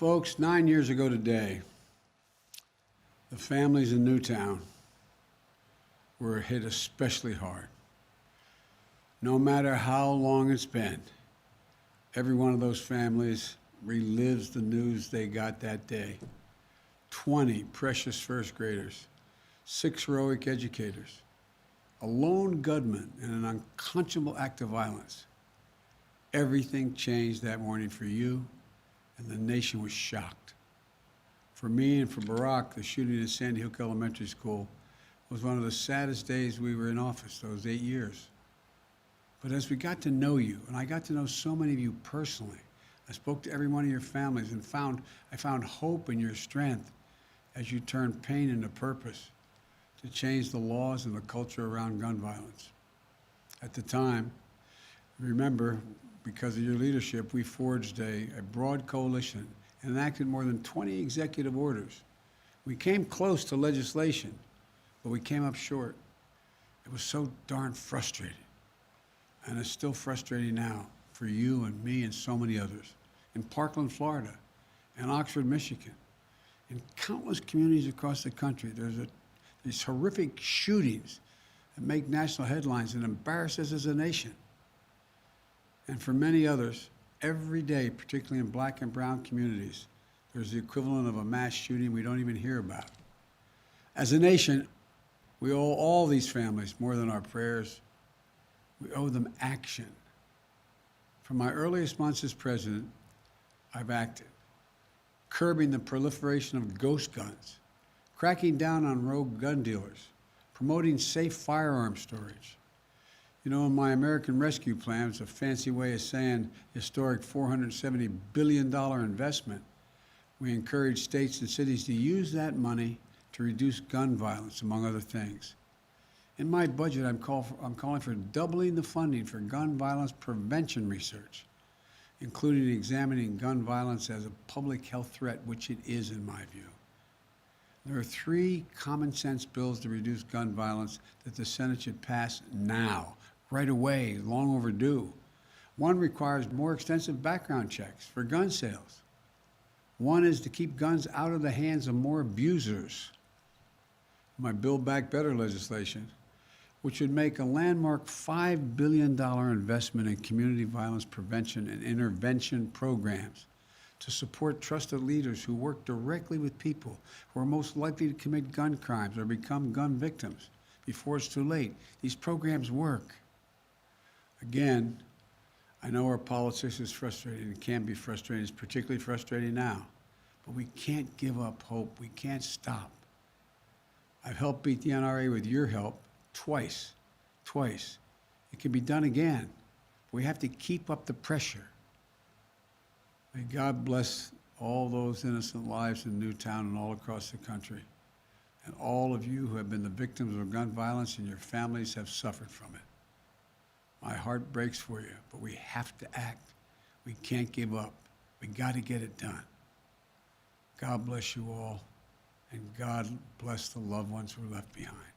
Folks, 9 years ago today, the families in Newtown were hit especially hard. No matter how long it's been, every one of those families relives the news they got that day. 20 precious first graders, 6 heroic educators, a lone gunman in an unconscionable act of violence. Everything changed that morning for you, and the nation was shocked. For me and for Barack, the shooting at Sandy Hook Elementary School was one of the saddest days we were in office, those 8 years. But as we got to know you, and I got to know so many of you personally, I spoke to every one of your families and I found hope in your strength as you turned pain into purpose to change the laws and the culture around gun violence. At the time, remember, because of your leadership, we forged a broad coalition and enacted more than 20 executive orders. We came close to legislation, but we came up short. It was so darn frustrating. And it's still frustrating now for you and me and so many others. In Parkland, Florida, and Oxford, Michigan, in countless communities across the country, there's these horrific shootings that make national headlines and embarrass us as a nation. And for many others, every day, particularly in black and brown communities, there's the equivalent of a mass shooting we don't even hear about. As a nation, we owe all these families more than our prayers. We owe them action. From my earliest months as president, I've acted, curbing the proliferation of ghost guns, cracking down on rogue gun dealers, promoting safe firearm storage. You know, in my American Rescue Plan, it's a fancy way of saying historic $470 billion investment. We encourage states and cities to use that money to reduce gun violence, among other things. In my budget, I'm calling for doubling the funding for gun violence prevention research, including examining gun violence as a public health threat, which it is in my view. There are 3 common sense bills to reduce gun violence that the Senate should pass now, right away, long overdue. One requires more extensive background checks for gun sales. One is to keep guns out of the hands of more abusers. My Build Back Better legislation, which would make a landmark $5 billion investment in community violence prevention and intervention programs to support trusted leaders who work directly with people who are most likely to commit gun crimes or become gun victims before it's too late. These programs work. Again, I know our politics is frustrating. It can be frustrating. It's particularly frustrating now. But we can't give up hope. We can't stop. I've helped beat the NRA with your help twice. It can be done again. We have to keep up the pressure. May God bless all those innocent lives in Newtown and all across the country, and all of you who have been the victims of gun violence and your families have suffered from it. My heart breaks for you, but we have to act. We can't give up. We got to get it done. God bless you all, and God bless the loved ones who are left behind.